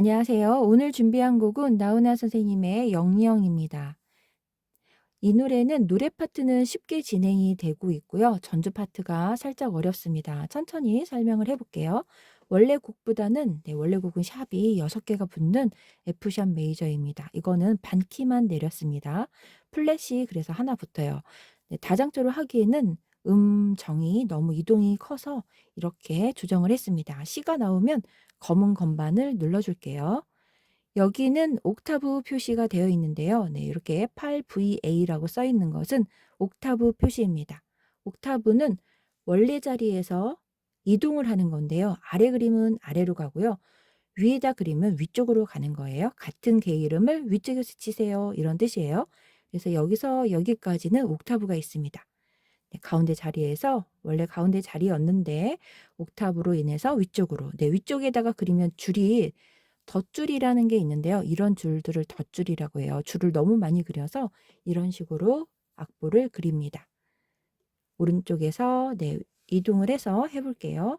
안녕하세요. 오늘 준비한 곡은 나훈아 선생님의 영영입니다. 이 노래는 노래 파트는 쉽게 진행이 되고 있고요. 전주 파트가 살짝 어렵습니다. 천천히 설명을 해볼게요. 원래 곡보다는 원래 곡은 샵이 6개가 붙는 F샵 메이저입니다. 이거는 반키만 내렸습니다. 플랫이 그래서 하나 붙어요. 다장조로 하기에는 음정이 너무 이동이 커서 이렇게 조정을 했습니다. C가 나오면 검은 건반을 눌러줄게요. 여기는 옥타브 표시가 되어 있는데요. 이렇게 8VA라고 써 있는 것은 옥타브 표시입니다. 옥타브는 원래 자리에서 이동을 하는 건데요. 아래 그림은 아래로 가고요. 위에다 그림은 위쪽으로 가는 거예요. 같은 개 이름을 위쪽에서 치세요. 이런 뜻이에요. 그래서 여기서 여기까지는 옥타브가 있습니다. 가운데 자리에서 원래 가운데 자리였는데 옥타브로 인해서 위쪽으로 위쪽에다가 그리면 줄이 덧줄이라는 게 있는데요. 이런 줄들을 덧줄이라고 해요. 줄을 너무 많이 그려서 이런 식으로 악보를 그립니다. 오른쪽에서 이동을 해서 해볼게요.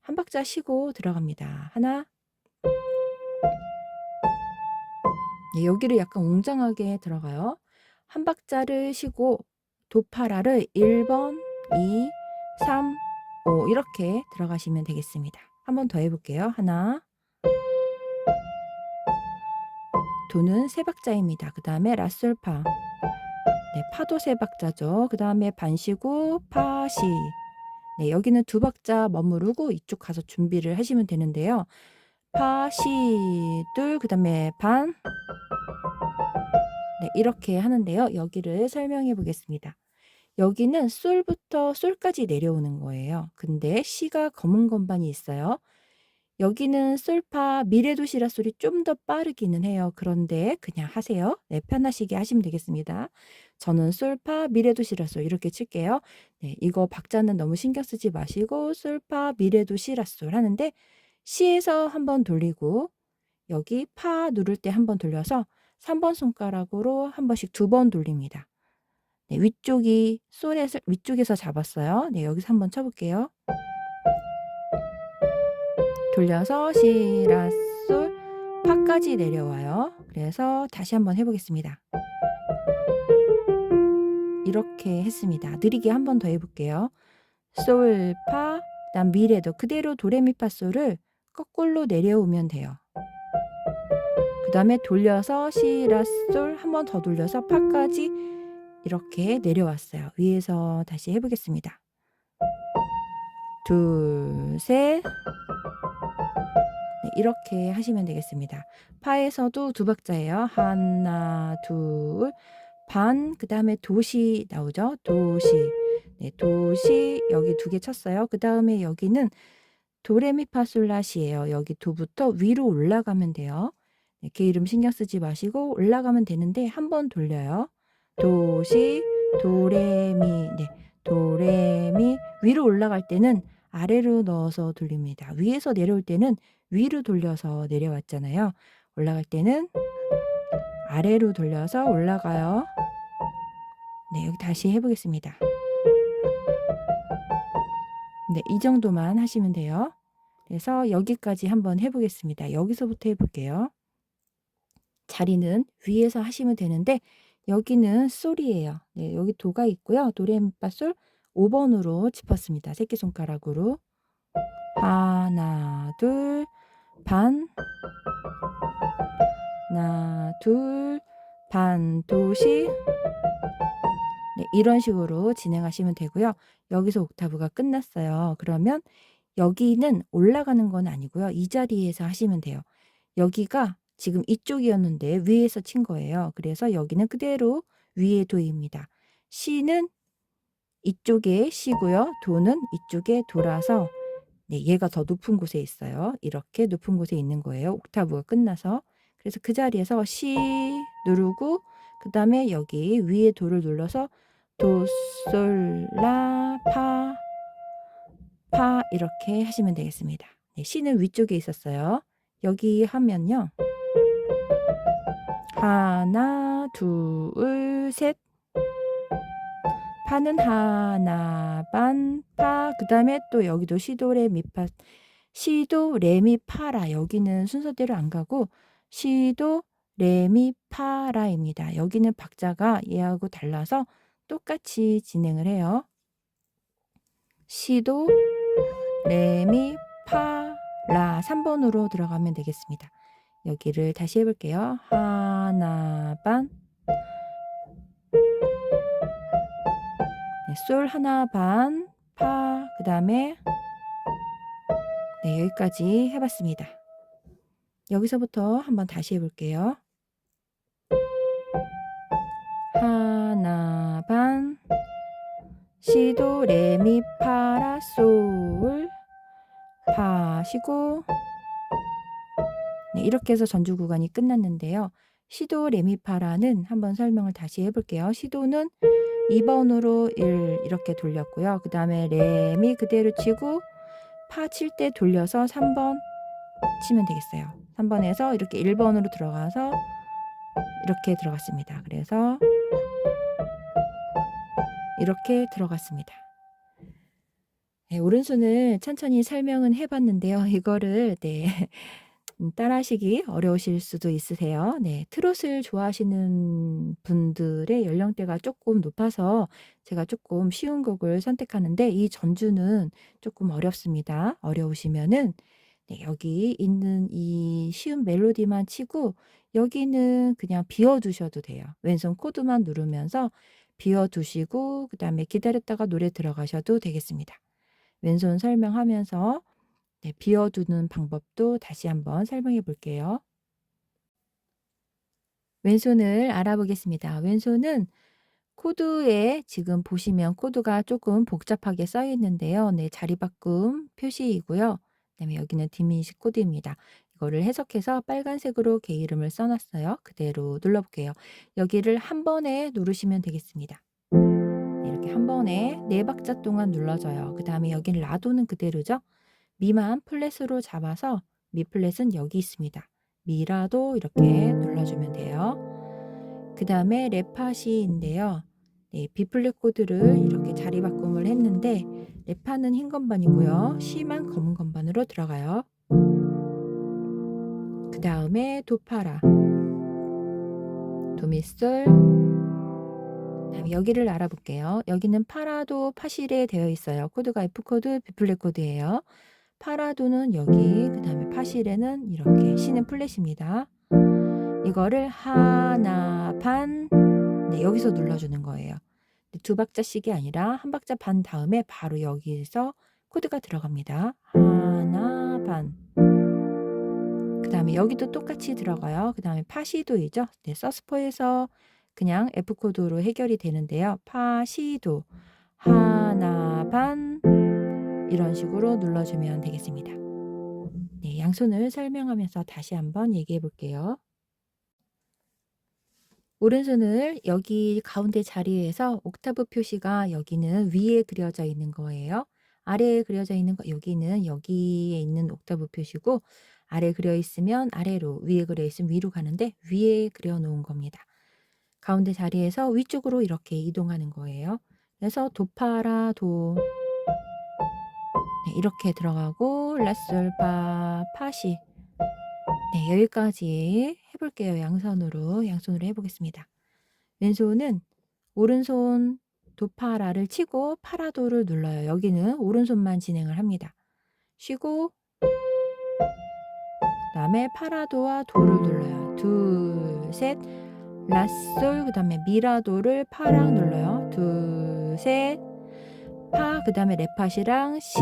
한 박자 쉬고 들어갑니다. 하나. 여기를 약간 웅장하게 들어가요. 한 박자를 쉬고 도파라를 1번, 2, 3, 5 이렇게 들어가시면 되겠습니다. 한 번 더 해볼게요. 하나. 도는 3박자입니다. 그 다음에 라솔파. 파도 3박자죠. 그 다음에 반 쉬고 파시. 여기는 2박자 머무르고 이쪽 가서 준비를 하시면 되는데요. 파시 둘, 그 다음에 반. 이렇게 하는데요. 여기를 설명해 보겠습니다. 여기는 솔부터 솔까지 내려오는 거예요. 근데 C가 검은 건반이 있어요. 여기는 솔파 미레도 시라솔이 좀 더 빠르기는 해요. 그런데 그냥 하세요. 편하시게 하시면 되겠습니다. 저는 솔파 미레도 시라솔 이렇게 칠게요. 이거 박자는 너무 신경 쓰지 마시고 솔파 미레도 시라솔 하는데 C에서 한번 돌리고 여기 파 누를 때 한번 돌려서 3번 손가락으로 한 번씩 2번 돌립니다. 위쪽이 솔에서 위쪽에서 잡았어요. 여기서 한번 쳐볼게요. 돌려서 시라솔 파까지 내려와요. 그래서 다시 한번 해보겠습니다. 이렇게 했습니다. 느리게 한 번 더 해볼게요. 솔, 파, 그다음 미레도 그대로 도레미파솔을 거꾸로 내려오면 돼요. 그 다음에 돌려서 시라솔 한 번 더 돌려서 파까지 이렇게 내려왔어요. 위에서 다시 해보겠습니다. 둘, 셋. 이렇게 하시면 되겠습니다. 파에서도 2박자예요. 하나, 둘, 반, 그 다음에 도시 나오죠. 도시. 도시 여기 2개 쳤어요. 그 다음에 여기는 도레미파솔라시예요. 여기 도부터 위로 올라가면 돼요. 개 이름 신경 쓰지 마시고 올라가면 되는데 한 번 돌려요. 도시, 도레미, 도레미. 위로 올라갈 때는 아래로 넣어서 돌립니다. 위에서 내려올 때는 위로 돌려서 내려왔잖아요. 올라갈 때는 아래로 돌려서 올라가요. 여기 다시 해보겠습니다. 이 정도만 하시면 돼요. 그래서 여기까지 한번 해보겠습니다. 여기서부터 해볼게요. 자리는 위에서 하시면 되는데 여기는 솔이에요. 여기 도가 있고요. 도레미파솔 5번으로 짚었습니다. 새끼손가락으로. 하나, 둘, 반. 하나, 둘, 반, 도시. 이런 식으로 진행하시면 되고요. 여기서 옥타브가 끝났어요. 그러면 여기는 올라가는 건 아니고요. 이 자리에서 하시면 돼요. 여기가 지금 이쪽이었는데 위에서 친 거예요. 그래서 여기는 그대로 위에 도입니다. C는 이쪽에 C고요. 도는 이쪽에 돌아서 얘가 더 높은 곳에 있어요. 이렇게 높은 곳에 있는 거예요. 옥타브가 끝나서. 그래서 그 자리에서 C 누르고 그 다음에 여기 위에 도를 눌러서 도, 솔, 라, 파 이렇게 하시면 되겠습니다. C는 위쪽에 있었어요. 여기 하면요. 하나, 둘, 셋. 파는 하나, 반, 파. 그 다음에 또 여기도 시도레 미파 시도 레미 파라 여기는 순서대로 안 가고 시도 레미 파라입니다. 여기는 박자가 얘하고 달라서 똑같이 진행을 해요. 시도 레미 파라 3번으로 들어가면 되겠습니다. 여기를 다시 해볼게요. 하나 반, 네, 솔 하나 반, 파, 그 다음에 네, 여기까지 해봤습니다. 여기서부터 한번 다시 해볼게요. 하나 반, 시도 레미 파라 솔, 파 쉬고, 네, 이렇게 해서 전주 구간이 끝났는데요. 시도 레미파라는 한번 설명을 다시 해볼게요. 시도는 2번으로 1 이렇게 돌렸고요. 그 다음에 레미 그대로 치고 파 칠 때 돌려서 3번 치면 되겠어요. 3번에서 이렇게 1번으로 들어가서 이렇게 들어갔습니다. 그래서 이렇게 들어갔습니다. 네, 오른손을 천천히 설명은 해봤는데요. 이거를 따라하시기 어려우실 수도 있으세요. 네, 트롯을 좋아하시는 분들의 연령대가 조금 높아서 제가 조금 쉬운 곡을 선택하는데 이 전주는 조금 어렵습니다. 어려우시면은 네, 여기 있는 이 쉬운 멜로디만 치고 여기는 그냥 비워두셔도 돼요. 왼손 코드만 누르면서 비워두시고 그 다음에 기다렸다가 노래 들어가셔도 되겠습니다. 왼손 설명하면서 네, 비워두는 방법도 다시 한번 설명해 볼게요. 왼손을 알아보겠습니다. 왼손은 코드에 지금 보시면 코드가 조금 복잡하게 써 있는데요. 네, 자리바꿈 표시이고요. 그다음에 여기는 디미니시 코드입니다. 이거를 해석해서 빨간색으로 개 이름을 써놨어요. 그대로 눌러볼게요. 여기를 한 번에 누르시면 되겠습니다. 네, 이렇게 한 번에 4박자 동안 눌러줘요. 그 다음에 여기는 라도는 그대로죠. 미만 플랫으로 잡아서 미 플랫은 여기 있습니다. 미라도 이렇게 눌러주면 돼요. 그 다음에 레파시인데요. 네, B 플랫 코드를 이렇게 자리 바꿈을 했는데 레파는 흰 건반이고요. C만 검은 건반으로 들어가요. 그 다음에 도파라, 도미솔, 여기를 알아볼게요. 여기는 파라도 파실에 되어 있어요. 코드가 F 코드, B 플랫 코드예요. 파라도는 여기, 그 다음에 파실에는 이렇게 C는 플랫입니다. 이거를 하나 반, 네, 여기서 눌러주는 거예요. 2박자씩이 아니라 1박자 반 다음에 바로 여기에서 코드가 들어갑니다. 하나 반. 그 다음에 여기도 똑같이 들어가요. 그 다음에 파시도이죠. 네, 서스포에서 그냥 F 코드로 해결이 되는데요. 파시도 하나 반 이런 식으로 눌러주면 되겠습니다. 네, 양손을 설명하면서 다시 한번 얘기해 볼게요. 오른손을 여기 가운데 자리에서 옥타브 표시가 여기는 위에 그려져 있는 거예요. 아래에 그려져 있는 거 여기는 여기에 있는 옥타브 표시고 아래 그려 있으면 아래로 위에 그려 있으면 위로 가는데 위에 그려 놓은 겁니다. 가운데 자리에서 위쪽으로 이렇게 이동하는 거예요. 그래서 도파라 도 네, 이렇게 들어가고 라솔파 파시 네, 여기까지 해볼게요. 양손으로 해보겠습니다. 왼손은 오른손 도파라를 치고 파라도를 눌러요. 여기는 오른손만 진행을 합니다. 쉬고 그 다음에 파라도와 도를 눌러요. 둘, 셋, 라솔, 그 다음에 미라도를 파랑 눌러요. 둘, 셋, 파, 그 다음에 레파시랑 시,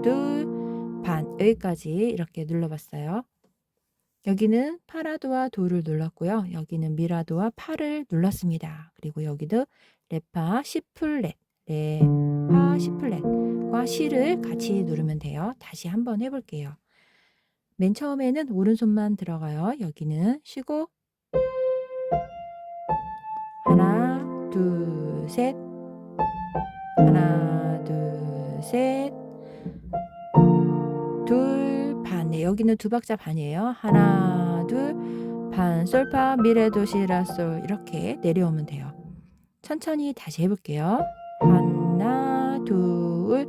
둘, 반 여기까지 이렇게 눌러봤어요. 여기는 파라도와 도를 눌렀고요. 여기는 미라도와 파를 눌렀습니다. 그리고 여기도 레파 C 플랫, 레파 C 플랫과 C를 같이 누르면 돼요. 다시 한번 해볼게요. 맨 처음에는 오른손만 들어가요. 여기는 쉬고 하나, 둘, 셋, 하나, 둘, 셋, 둘, 반. 네, 여기는 2박자 반이에요. 하나, 둘, 반, 솔파, 미레도, 시라솔 이렇게 내려오면 돼요. 천천히 다시 해볼게요. 하나, 둘,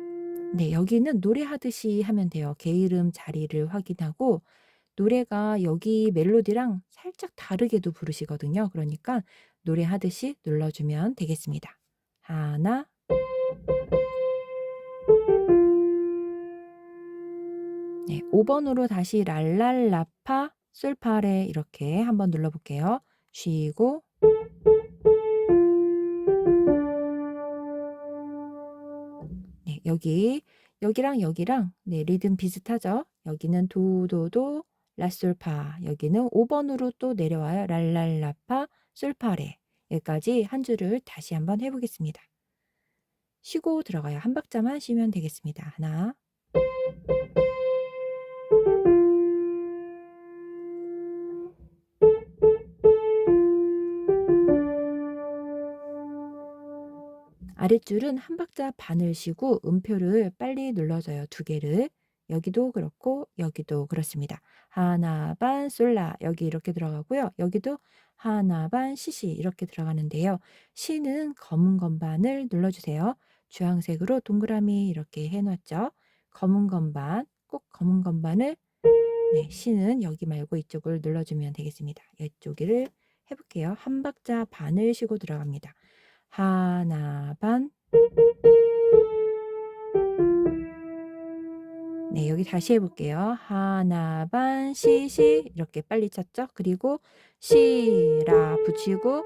네, 여기는 노래하듯이 하면 돼요. 게으름 자리를 확인하고 노래가 여기 멜로디랑 살짝 다르게도 부르시거든요. 그러니까 노래하듯이 눌러주면 되겠습니다. 하나, 네, 5번으로 다시 랄랄라파 솔파레 이렇게 한번 눌러볼게요. 쉬고, 네, 여기랑 네, 리듬 비슷하죠? 여기는 도도도 라솔파, 여기는 5번으로 또 내려와요. 랄랄라파 솔파레. 여기까지 한 줄을 다시 한번 해보겠습니다. 쉬고 들어가요. 한 박자만 쉬면 되겠습니다. 하나, 아랫줄은 한 박자 반을 쉬고 음표를 빨리 눌러줘요. 두 개를. 여기도 그렇고 여기도 그렇습니다. 하나 반 솔라 여기 이렇게 들어가고요. 여기도 하나 반 시시 이렇게 들어가는데요. 시는 검은 건반을 눌러주세요. 주황색으로 동그라미 이렇게 해놨죠. 검은 건반, 꼭 검은 건반을, 네, 시는 여기 말고 이쪽을 눌러주면 되겠습니다. 이쪽을 해볼게요. 한 박자 반을 쉬고 들어갑니다. 하나 반, 네, 여기 다시 해볼게요. 하나 반 시시 이렇게 빨리 쳤죠. 그리고 시라 붙이고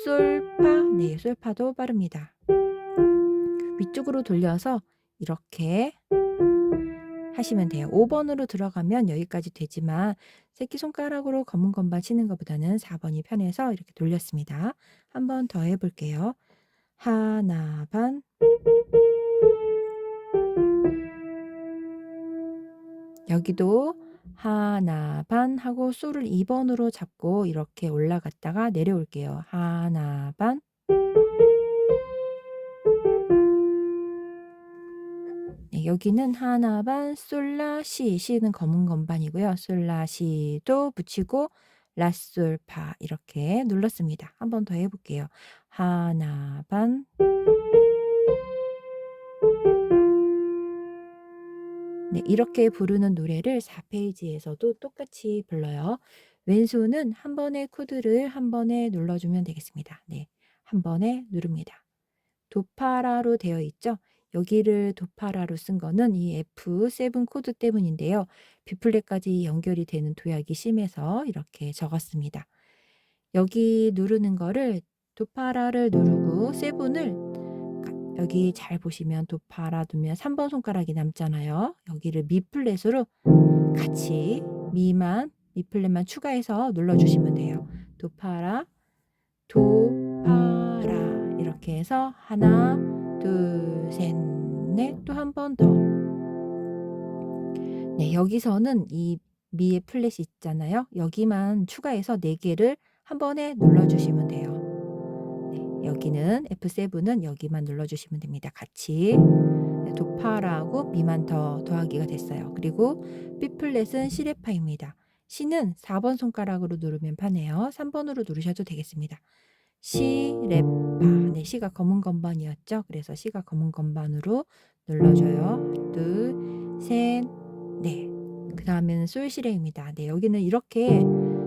솔파, 네, 솔파도 빠릅니다. 위쪽으로 돌려서 이렇게 하시면 돼요. 5번으로 들어가면 여기까지 되지만 새끼손가락으로 검은 건반 치는 것보다는 4번이 편해서 이렇게 돌렸습니다. 한 번 더 해볼게요. 하나 반, 여기도 하나 반 하고 솔을 2번으로 잡고 이렇게 올라갔다가 내려올게요. 하나 반, 네, 여기는 하나 반 솔라 시, 시는 검은 건반이고요. 솔라 시도 붙이고 라솔파 이렇게 눌렀습니다. 한 번 더 해볼게요. 하나 반, 네, 이렇게 부르는 노래를 4페이지에서도 똑같이 불러요. 왼손은 한 번에 코드를 한 번에 눌러주면 되겠습니다. 네, 한 번에 누릅니다. 도파라로 되어 있죠. 여기를 도파라로 쓴 거는 이 F7 코드 때문인데요. B플랫까지 연결이 되는 도약이 심해서 이렇게 적었습니다. 여기 누르는 거를 도파라를 누르고 세븐을 여기 잘 보시면 도파라 두면 3번 손가락이 남잖아요. 여기를 미 플랫으로 같이 미 플랫만 추가해서 눌러주시면 돼요. 도파라, 도파라 이렇게 해서 하나, 둘, 셋, 넷, 또 한 번 더. 네, 여기서는 이 미의 플랫이 있잖아요. 여기만 추가해서 4개를 한 번에 눌러주시면 돼요. 네, 여기는 F7은 여기만 눌러주시면 됩니다. 같이. 네, 도파라고 미만 더 더하기가 됐어요. 그리고 B플랫은 시레파입니다. C는 4번 손가락으로 누르면 편해요. 3번으로 누르셔도 되겠습니다. 시레파. 네, 시가 검은 건반이었죠. 그래서 시가 검은 건반으로 눌러줘요. 둘, 셋, 넷. 그 다음에는 솔시레입니다. 네, 여기는 이렇게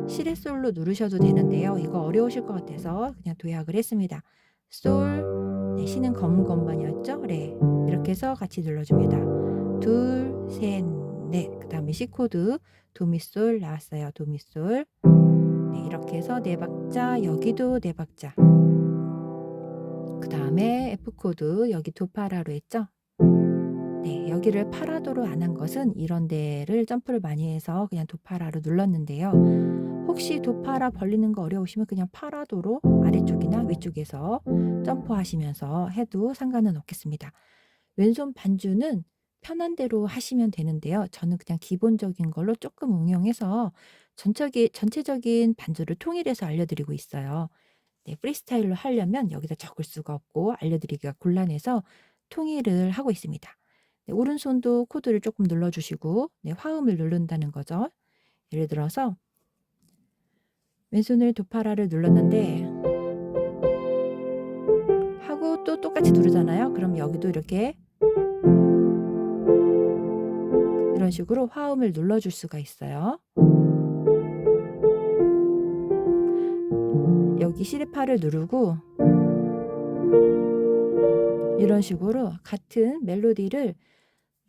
시레솔로 누르셔도 되는데요. 이거 어려우실 것 같아서 그냥 도약을 했습니다. 솔, 네, 시는 검은 건반이었죠. 네, 이렇게 해서 같이 눌러줍니다. 둘, 셋, 넷. 그 다음에 C 코드 도미솔 나왔어요. 도미솔. 네, 이렇게 해서 4박자, 여기도 4박자. 그 다음에 F 코드 여기 도파라로 했죠. 네, 여기를 파라도로 안 한 것은 이런 데를 점프를 많이 해서 그냥 도파라로 눌렀는데요. 혹시 도파라 벌리는 거 어려우시면 그냥 파라도로 아래쪽이나 위쪽에서 점프하시면서 해도 상관은 없겠습니다. 왼손 반주는 편한 대로 하시면 되는데요. 저는 그냥 기본적인 걸로 조금 응용해서 전체적인 반주를 통일해서 알려드리고 있어요. 네, 프리스타일로 하려면 여기다 적을 수가 없고 알려드리기가 곤란해서 통일을 하고 있습니다. 네, 오른손도 코드를 조금 눌러주시고, 네, 화음을 누른다는 거죠. 예를 들어서 왼손을 도파라를 눌렀는데 하고 또 똑같이 누르잖아요. 그럼 여기도 이렇게 이런 식으로 화음을 눌러줄 수가 있어요. 여기 시레파를 누르고 이런 식으로 같은 멜로디를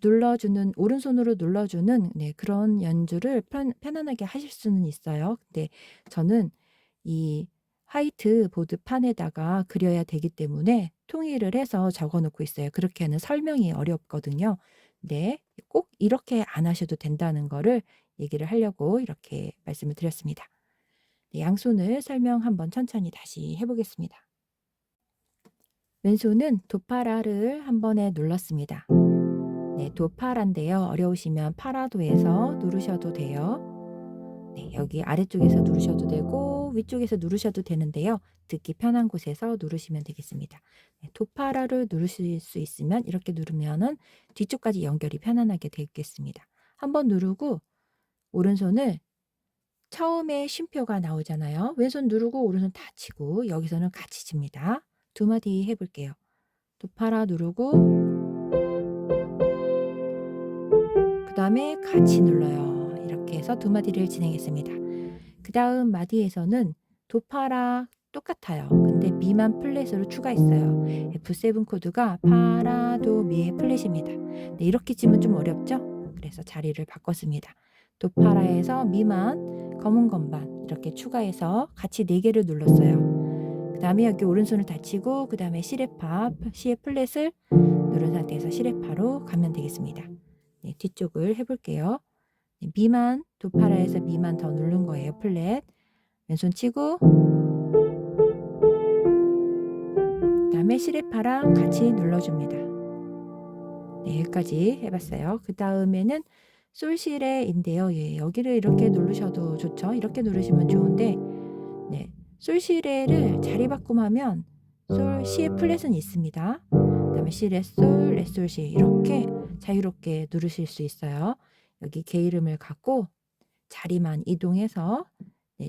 눌러주는 오른손으로 눌러주는 그런 연주를 편안하게 하실 수는 있어요. 근데 저는 이 화이트보드 판에다가 그려야 되기 때문에 통일을 해서 적어 놓고 있어요. 그렇게 하면 설명이 어렵거든요. 네. 꼭 이렇게 안 하셔도 된다는 거를 얘기를 하려고 이렇게 말씀을 드렸습니다. 네, 양손을 설명 한번 천천히 다시 해 보겠습니다. 왼손은 도파라를 한 번에 눌렀습니다. 네, 도파라인데요. 어려우시면 파라도에서 누르셔도 돼요. 네, 여기 아래쪽에서 누르셔도 되고 위쪽에서 누르셔도 되는데요. 듣기 편한 곳에서 누르시면 되겠습니다. 네, 도파라를 누르실 수 있으면 이렇게 누르면은 뒤쪽까지 연결이 편안하게 되겠습니다. 한번 누르고 오른손을 처음에 쉼표가 나오잖아요. 왼손 누르고 오른손 다 치고 여기서는 같이 칩니다. 두 마디 해볼게요. 도파라 누르고 그 다음에 같이 눌러요. 이렇게 해서 두 마디를 진행했습니다. 그 다음 마디에서는 도파라 똑같아요. 근데 미만 플랫으로 추가했어요. F7 코드가 파라 도 미의 플랫입니다. 네, 이렇게 치면 좀 어렵죠? 그래서 자리를 바꿨습니다. 도파라에서 미만 검은 건반 이렇게 추가해서 같이 4개를 눌렀어요. 그 다음에 여기 오른손을 다치고 그 다음에 시레파 C의 플랫을 누른 상태에서 시레파로 가면 되겠습니다. 네, 뒤쪽을 해볼게요. 네, 미만 도파라에서 미만 더 누른 거예요. 플랫 왼손 치고 그다음에 시레파랑 같이 눌러줍니다. 네, 여기까지 해봤어요. 그 다음에는 솔시레인데요. 예, 여기를 이렇게 누르셔도 좋죠. 이렇게 누르시면 좋은데 네, 솔시레를 자리 바꿈하면 솔 C의 플랫은 있습니다. 그다음에 시레 솔 레솔 시 이렇게 자유롭게 누르실 수 있어요. 여기 개 이름을 갖고 자리만 이동해서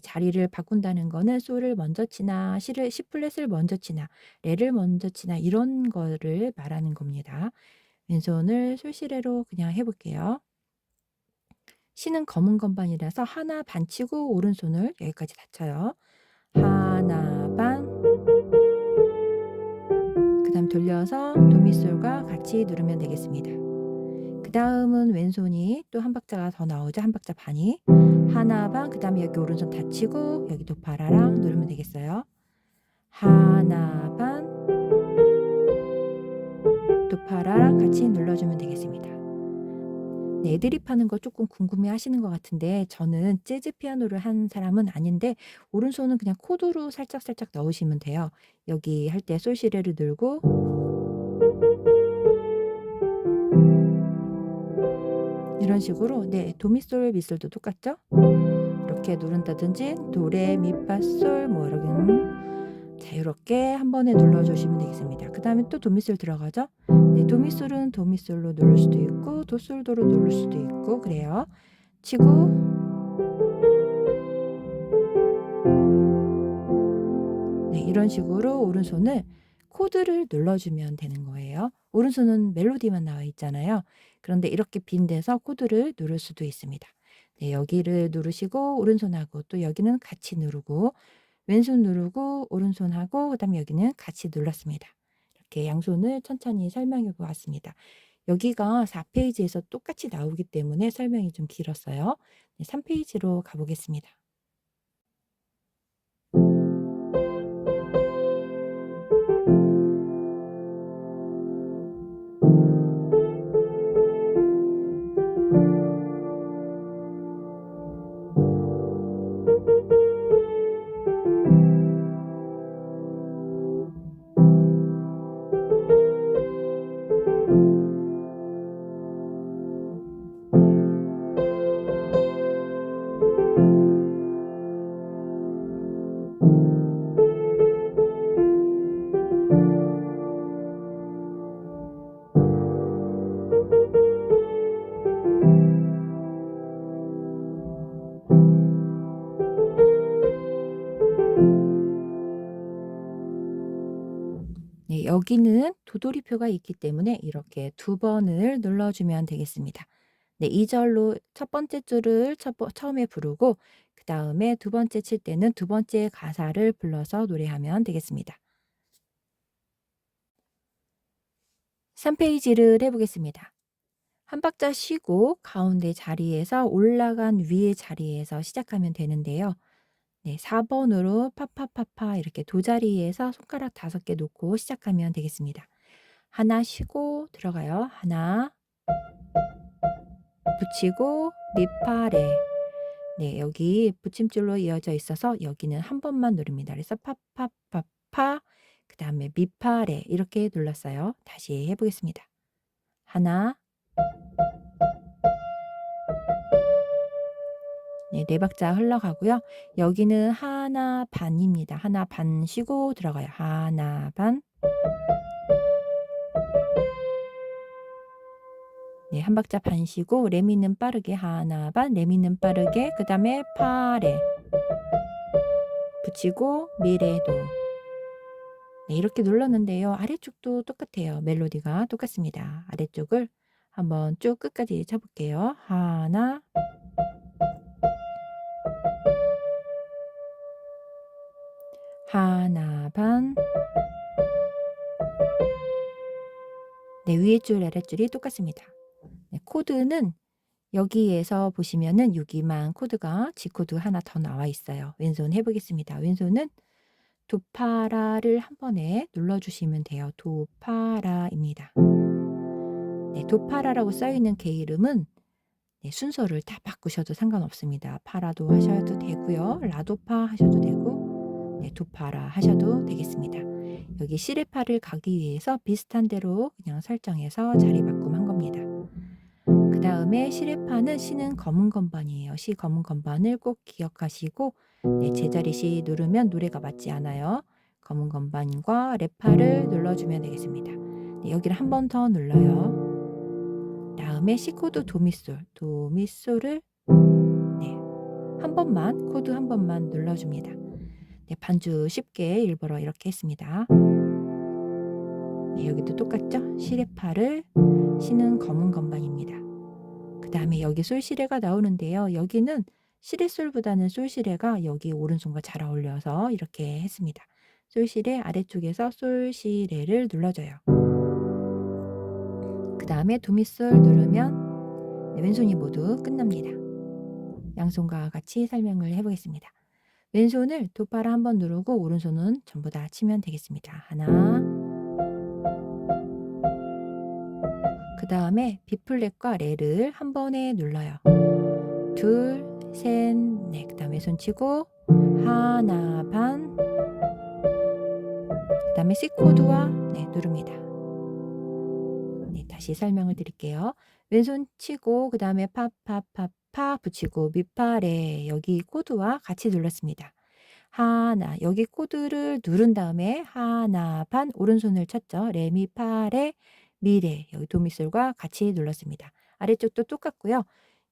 자리를 바꾼다는 거는 솔을 먼저 치나 시 플랫을 먼저 치나 레를 먼저 치나 이런 거를 말하는 겁니다. 왼손을 솔시레로 그냥 해볼게요. 시는 검은 건반이라서 하나 반 치고 오른손을 여기까지 닫혀요. 하나 반 그 다음 돌려서 도미솔과 같이 누르면 되겠습니다. 그 다음은 왼손이 또 한 박자가 더 나오죠. 한 박자 반이 하나 반 그 다음에 여기 오른손 닫히고 여기 도파라랑 누르면 되겠어요. 하나 반 도파라랑 같이 눌러주면 되겠습니다. 네, 애드립 하는 거 조금 궁금해 하시는 것 같은데 저는 재즈 피아노를 한 사람은 아닌데 오른손은 그냥 코드로 살짝살짝 넣으시면 돼요. 여기 할 때 솔시레를 들고 이런 식으로 도미솔 미솔도 똑같죠? 이렇게 누른다든지 도레미파솔 뭐 이렇게 자유롭게 한 번에 눌러주시면 되겠습니다. 그 다음에 또 도미솔 들어가죠? 네, 도미솔은 도미솔로 누를 수도 있고 도솔도로 누를 수도 있고 그래요. 치고 네, 이런 식으로 오른손을 코드를 눌러주면 되는 거예요. 오른손은 멜로디만 나와 있잖아요. 그런데 이렇게 빈 데서 코드를 누를 수도 있습니다. 네, 여기를 누르시고 오른손하고 또 여기는 같이 누르고 왼손 누르고 오른손하고 그다음에 여기는 같이 눌렀습니다. 이렇게 양손을 천천히 설명해 보았습니다. 여기가 4페이지에서 똑같이 나오기 때문에 설명이 좀 길었어요. 네, 3페이지로 가보겠습니다. 네, 여기는 도돌이표가 있기 때문에 이렇게 2번을 눌러주면 되겠습니다. 네, 2 절로 첫 번째 줄을 처음에 부르고 그다음에 두 번째 칠 때는 두 번째 가사를 불러서 노래하면 되겠습니다. 3 페이지를 해 보겠습니다. 한 박자 쉬고 가운데 자리에서 올라간 위의 자리에서 시작하면 되는데요. 네, 4 번으로 파파파파 이렇게 도 자리에서 손가락 5개 놓고 시작하면 되겠습니다. 하나 쉬고 들어가요. 하나 붙이고 미파레. 네, 여기 붙임줄로 이어져 있어서 여기는 한 번만 누릅니다. 그래서 파파파파 그다음에 미파레 이렇게 눌렀어요. 다시 해 보겠습니다. 하나 네, 4 박자 흘러가고요. 여기는 하나 반입니다. 하나 반 쉬고 들어가요. 하나 반. 네, 한 박자 반 쉬고 레미는 빠르게 하나 반, 레미는 빠르게 그다음에 파레 붙이고 미레도. 네, 이렇게 눌렀는데요. 아래쪽도 똑같아요. 멜로디가 똑같습니다. 아래쪽을 한번 쭉 끝까지 쳐 볼게요. 하나 하나 반. 네, 위에 줄 아랫줄이 똑같습니다. 네, 코드는 여기에서 보시면은 여기만 코드가 G 코드 하나 더 나와 있어요. 왼손 해 보겠습니다. 왼손은 도파라를 한 번에 눌러 주시면 돼요. 도파라입니다. 네, 도파라라고 써 있는 게 이름은 네, 순서를 다 바꾸셔도 상관없습니다. 파라도 하셔도 되고요. 라도파 하셔도 되고 네, 도파라 하셔도 되겠습니다. 여기 시레파를 가기 위해서 비슷한 대로 그냥 설정해서 자리 바꿈한 겁니다. 그다음에 시레파는 시는 검은 건반이에요. 시 검은 건반을 꼭 기억하시고 네, 제자리 시 누르면 노래가 맞지 않아요. 검은 건반과 레파를 눌러주면 되겠습니다. 네, 여기를 한 번 더 눌러요. 다음에 C 코드 도미솔, 도미솔을 네, 한 번만 코드 한 번만 눌러줍니다. 네, 반주 쉽게 일부러 이렇게 했습니다. 네, 여기도 똑같죠? 시레파를 시는 검은 건반입니다. 그다음에 여기 솔시레가 나오는데요. 여기는 시레솔보다는 솔시레가 여기 오른손과 잘 어울려서 이렇게 했습니다. 솔시레 아래쪽에서 솔시레를 눌러줘요. 그다음에 도미솔 누르면 네, 왼손이 모두 끝납니다. 양손과 같이 설명을 해보겠습니다. 왼손을 도파를 한번 누르고 오른손은 전부 다 치면 되겠습니다. 하나 그 다음에 B플랫과 레를 한 번에 눌러요. 둘, 셋, 넷. 그 다음에 손 치고 하나 반. 그 다음에 C 코드와 네, 누릅니다. 네, 다시 설명을 드릴게요. 왼손 치고 그 다음에 파파파파 붙이고 밑팔에 여기 코드와 같이 눌렀습니다. 하나 여기 코드를 누른 다음에 하나 반 오른손을 쳤죠. 레미파레 미레 여기 도미솔과 같이 눌렀습니다. 아래쪽도 똑같고요.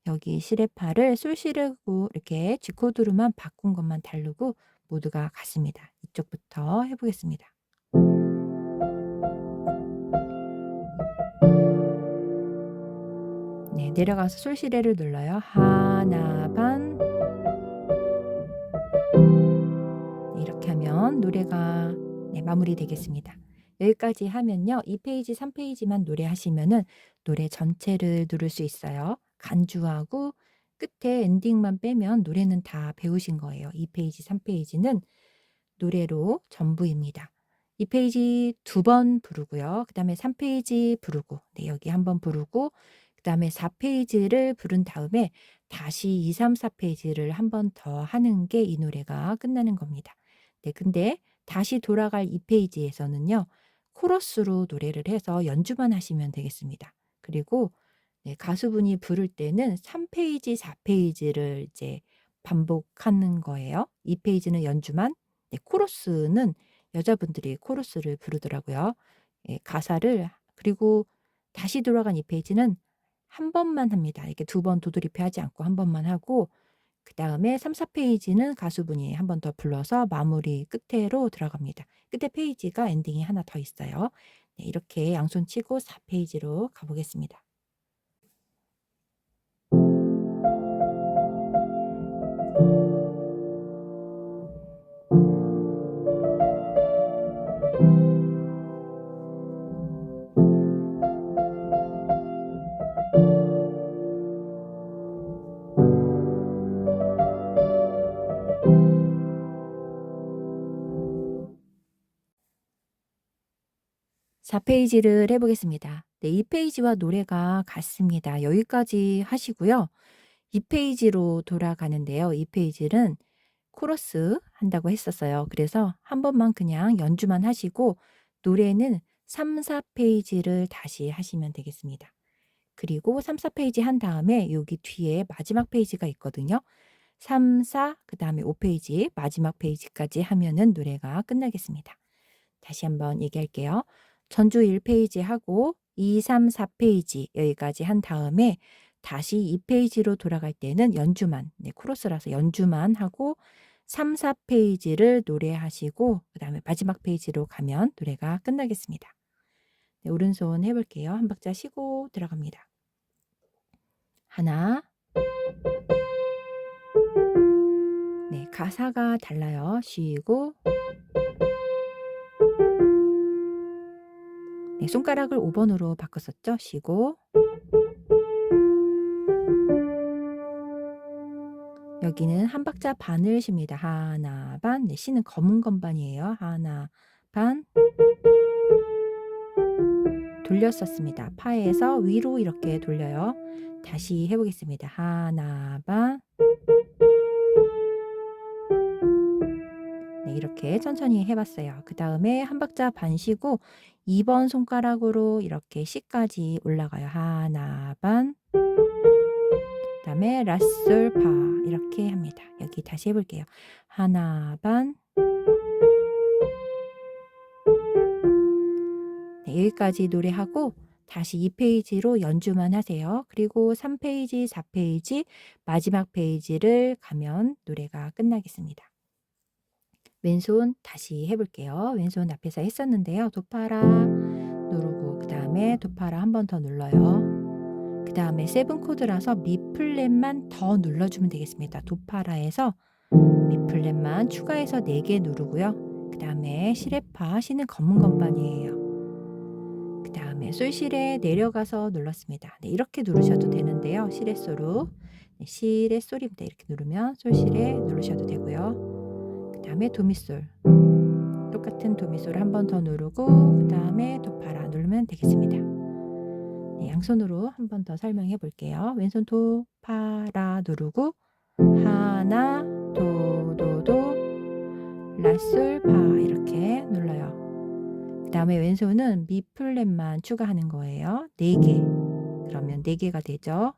여기 시레파를 솔시르고 이렇게 G 코드로만 바꾼 것만 다르고 모두가 같습니다. 이쪽부터 해보겠습니다. 네, 내려가서 솔시레를 눌러요. 하나 반. 네, 이렇게 하면 노래가 네, 마무리되겠습니다. 여기까지 하면요. 2페이지, 3페이지만 노래하시면은 노래 전체를 누를 수 있어요. 간주하고 끝에 엔딩만 빼면 노래는 다 배우신 거예요. 2페이지, 3페이지는 노래로 전부입니다. 2페이지 2번 부르고요. 그다음에 3페이지 부르고 네, 여기 한번 부르고 그다음에 4페이지를 부른 다음에 다시 2, 3, 4페이지를 한 번 더 하는 게 이 노래가 끝나는 겁니다. 네, 근데 다시 돌아갈 2페이지에서는요. 코러스로 노래를 해서 연주만 하시면 되겠습니다. 그리고 네, 가수분이 부를 때는 3페이지, 4페이지를 이제 반복하는 거예요. 2페이지는 연주만 네, 코러스는 여자분들이 코러스를 부르더라고요. 예, 가사를 그리고 다시 돌아간 2페이지는 한 번만 합니다. 이렇게 2번 도돌이표 하지 않고 한 번만 하고 그다음에 3, 4페이지는 가수분이 한 번 더 불러서 마무리 끝으로 들어갑니다. 끝에 페이지가 엔딩이 하나 더 있어요. 네, 이렇게 양손 치고 4페이지로 가보겠습니다. 4페이지를 해보겠습니다. 네, 2페이지와 노래가 같습니다. 여기까지 하시고요. 2페이지로 돌아가는데요. 2페이지는 코러스 한다고 했었어요. 그래서 한 번만 그냥 연주만 하시고 노래는 3, 4페이지를 다시 하시면 되겠습니다. 그리고 3, 4페이지 한 다음에 여기 뒤에 마지막 페이지가 있거든요. 3, 4, 그 다음에 5페이지, 마지막 페이지까지 하면은 노래가 끝나겠습니다. 다시 한번 얘기할게요. 전주 1페이지 하고 2, 3, 4페이지 여기까지 한 다음에 다시 2페이지로 돌아갈 때는 연주만, 네, 코러스라서 연주만 하고 3, 4페이지를 노래하시고 그 다음에 마지막 페이지로 가면 노래가 끝나겠습니다. 네, 오른손 해볼게요. 한 박자 쉬고 들어갑니다. 하나, 네, 가사가 달라요. 쉬고, 네, 손가락을 5번으로 바꿨었죠. 쉬고, 여기는 한 박자 반을 쉽니다. 하나, 반, 네, 쉬는 검은 건반이에요. 하나, 반, 돌렸었습니다. 파에서 위로 이렇게 돌려요. 다시 해보겠습니다. 하나, 반, 네, 이렇게 천천히 해봤어요. 그 다음에 한 박자 반 쉬고 2번 손가락으로 이렇게 C까지 올라가요. 하나, 반, 그 다음에 라솔, 파 이렇게 합니다. 여기 다시 해볼게요. 하나, 반, 네, 여기까지 노래하고 다시 2페이지로 연주만 하세요. 그리고 3페이지, 4페이지 마지막 페이지를 가면 노래가 끝나겠습니다. 왼손 다시 해볼게요. 왼손 앞에서 했었는데요. 도파라 누르고 그 다음에 도파라 한 번 더 눌러요. 그 다음에 세븐 코드라서 미 플랫만 더 눌러주면 되겠습니다. 도파라에서 미 플랫만 추가해서 4개 누르고요. 그 다음에 시레파, 시는 검은 건반이에요. 그 다음에 솔시레 내려가서 눌렀습니다. 네, 이렇게 누르셔도 되는데요. 시레소로, 네, 시레솔입니다. 이렇게 누르면 솔시레 누르셔도 되고요. 그 다음에 도미솔, 똑같은 도미솔을 한 번 더 누르고 그 다음에 도파라 누르면 되겠습니다. 네, 양손으로 한 번 더 설명해 볼게요. 왼손 도파라 누르고 하나 도도도 라솔 파 이렇게 눌러요. 그 다음에 왼손은 미 플랫만 추가하는 거예요. 4개. 그러면 4개가 되죠.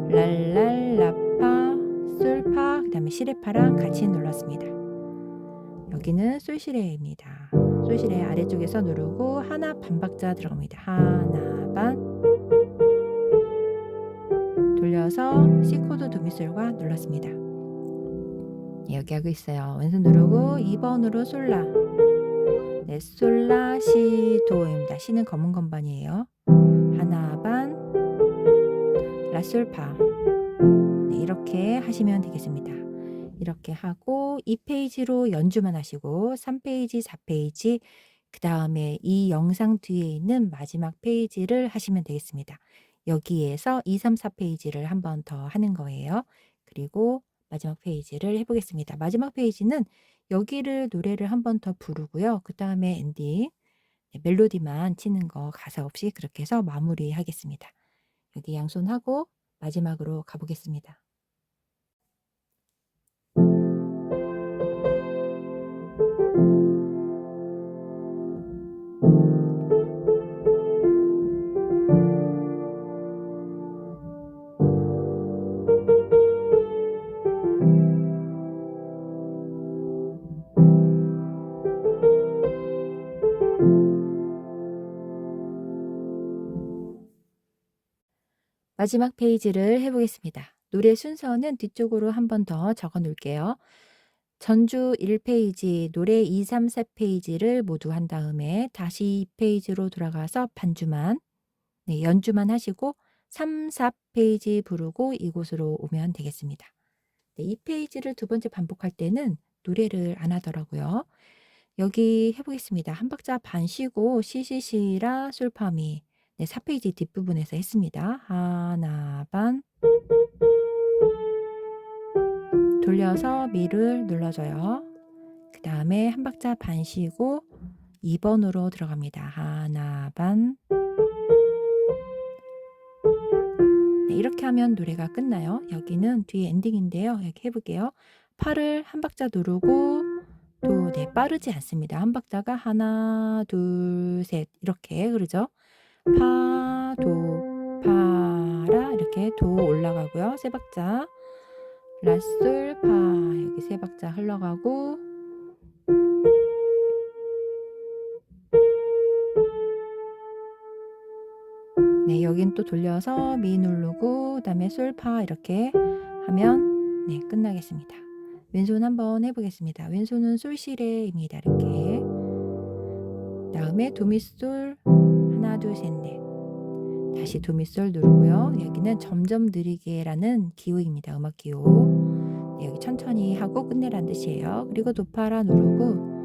랄랄라파 솔파 그 다음에 시레파랑 같이 눌렀습니다. 여기는 솔시레입니다. 솔시레 아래쪽에서 누르고 하나 반박자 들어갑니다. 하나 반 돌려서 C코드 도미솔과 눌렀습니다. 여기 하고 있어요. 왼손 누르고 2번으로 솔라, 네, 솔라 시 도입니다. 시는 검은 건반이에요. 하나 반 라솔파, 네, 이렇게 하시면 되겠습니다. 이렇게 하고 2페이지로 연주만 하시고 3페이지, 4페이지 그 다음에 이 영상 뒤에 있는 마지막 페이지를 하시면 되겠습니다. 여기에서 2, 3, 4페이지를 한 번 더 하는 거예요. 그리고 마지막 페이지를 해보겠습니다. 마지막 페이지는 여기를 노래를 한 번 더 부르고요. 그 다음에 엔딩, 네, 멜로디만 치는 거 가사 없이 그렇게 해서 마무리하겠습니다. 여기 양손하고 마지막으로 가보겠습니다. 마지막 페이지를 해보겠습니다. 노래 순서는 뒤쪽으로 한 번 더 적어 놓을게요. 전주 1페이지, 노래 2, 3, 4페이지를 모두 한 다음에 다시 2페이지로 돌아가서 반주만, 네, 연주만 하시고 3, 4페이지 부르고 이곳으로 오면 되겠습니다. 네, 2페이지를 두 번째 반복할 때는 노래를 안 하더라고요. 여기 해보겠습니다. 한 박자 반 쉬고 시시시라 솔파미, 네, 4페이지 뒷부분에서 했습니다. 하나 반 돌려서 미를 눌러줘요. 그 다음에 한 박자 반 쉬고 2번으로 들어갑니다. 하나 반. 네, 이렇게 하면 노래가 끝나요. 여기는 뒤에 엔딩인데요. 이렇게 해볼게요. 파를 한 박자 누르고 또 네, 빠르지 않습니다. 한 박자가 하나, 둘, 셋 이렇게 그러죠. 파, 도, 파라 이렇게 도 올라가고요. 세 박자. 라, 솔, 파 여기 세 박자 흘러가고 네, 여긴 또 돌려서 미 누르고 그다음에 솔, 파 이렇게 하면 네, 끝나겠습니다. 왼손 한번 해보겠습니다. 왼손은 솔시레입니다. 이렇게. 다음에 도미솔 하나, 둘, 셋, 넷. 다시 도미솔 누르고요. 여기는 점점 느리게라는 기호입니다. 음악 기호. 네, 여기 천천히 하고 끝내라는 뜻이에요. 그리고 도파라 누르고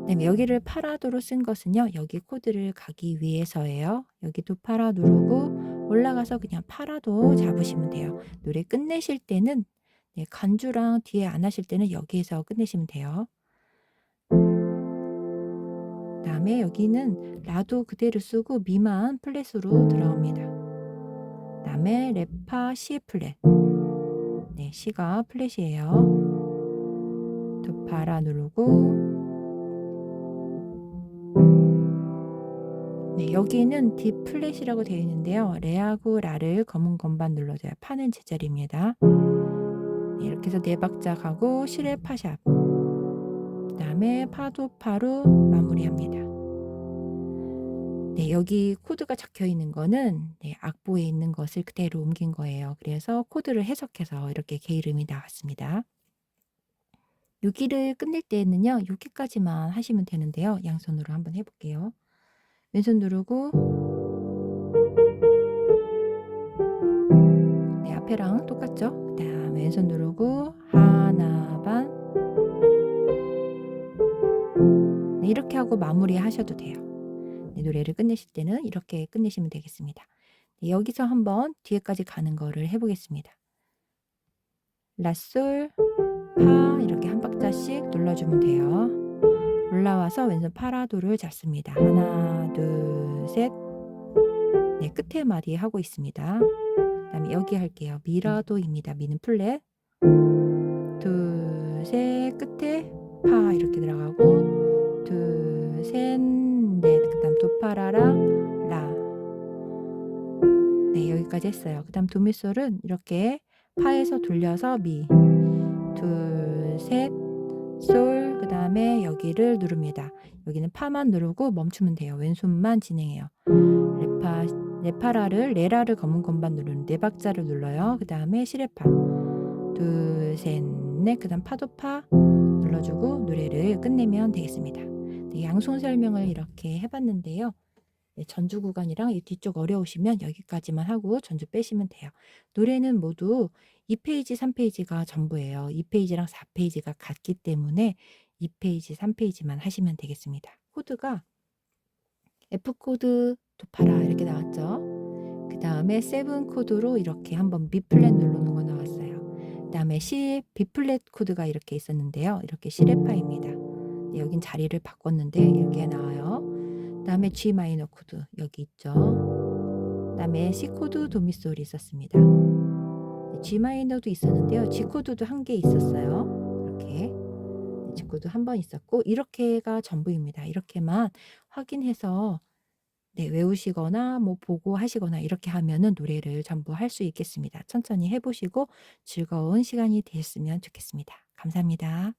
네, 여기를 파라도로 쓴 것은요. 여기 코드를 가기 위해서예요. 여기 도파라 누르고 올라가서 그냥 파라도 잡으시면 돼요. 노래 끝내실 때는 네, 간주랑 뒤에 안 하실 때는 여기에서 끝내시면 돼요. 다음에 여기는 라도 그대로 쓰고 미만 플랫으로 들어갑니다. 다음에 레파 C 플랫. 네, C가 플랫이에요. 도파라 누르고 네, 여기는 D 플랫이라고 되어 있는데요. 레하고 라를 검은 건반 눌러줘요. 파는 제자리입니다. 네, 이렇게 해서 네 박자 가고 시레 파샵. 그 다음에 파도 파로 마무리합니다. 네, 여기 코드가 적혀 있는 거는 네, 악보에 있는 것을 그대로 옮긴 거예요. 그래서 코드를 해석해서 이렇게 개 이름이 나왔습니다. 여기를 끝낼 때는요. 여기까지만 하시면 되는데요. 양손으로 한번 해볼게요. 왼손 누르고 네, 앞에랑 똑같죠? 그 다음 왼손 누르고 하나 반 네, 이렇게 하고 마무리 하셔도 돼요. 네, 노래를 끝내실 때는 이렇게 끝내시면 되겠습니다. 네, 여기서 한번 뒤에까지 가는 거를 해보겠습니다. 라솔 파 이렇게 한 박자씩 눌러주면 돼요. 올라와서 왼손 파라도를 잡습니다. 하나 둘 셋 네, 끝에 마디 하고 있습니다. 그 다음에 여기 할게요. 미라도입니다. 미는 플랫 둘 셋 끝에 파 이렇게 들어가고 둘 셋 넷 그 다음 도파라랑 라 네, 여기까지 했어요. 그 다음 도미솔은 이렇게 파에서 돌려서 미 둘 셋 솔 그 다음에 여기를 누릅니다. 여기는 파만 누르고 멈추면 돼요. 왼손만 진행해요. 레파라를 레라를 검은 건반 누르는 네 박자를 눌러요. 그 다음에 시레파 둘 셋 넷 그 다음 파도파 눌러주고 노래를 끝내면 되겠습니다. 네, 양손 설명을 이렇게 해봤는데요. 네, 전주 구간이랑 이 뒤쪽 어려우시면 여기까지만 하고 전주 빼시면 돼요. 노래는 모두 2페이지, 3페이지가 전부예요. 2페이지랑 4페이지가 같기 때문에 2페이지, 3페이지만 하시면 되겠습니다. 코드가 F코드 도파라 이렇게 나왔죠. 그 다음에 7 코드로 이렇게 한번 B 플랫 누르는 거 나왔어요. 그 다음에 C, B 플랫 코드가 이렇게 있었는데요. 이렇게 C레파입니다. 네, 여긴 자리를 바꿨는데 이렇게 나와요. 그 다음에 G 마이너 코드 여기 있죠. 그 다음에 C 코드 도미솔이 있었습니다. G 마이너도 있었는데요. G 코드도 한 개 있었어요. 이렇게 G 코드 한 번 있었고 이렇게가 전부입니다. 이렇게만 확인해서 네, 외우시거나 뭐 보고 하시거나 이렇게 하면은 노래를 전부 할 수 있겠습니다. 천천히 해보시고 즐거운 시간이 되셨으면 좋겠습니다. 감사합니다.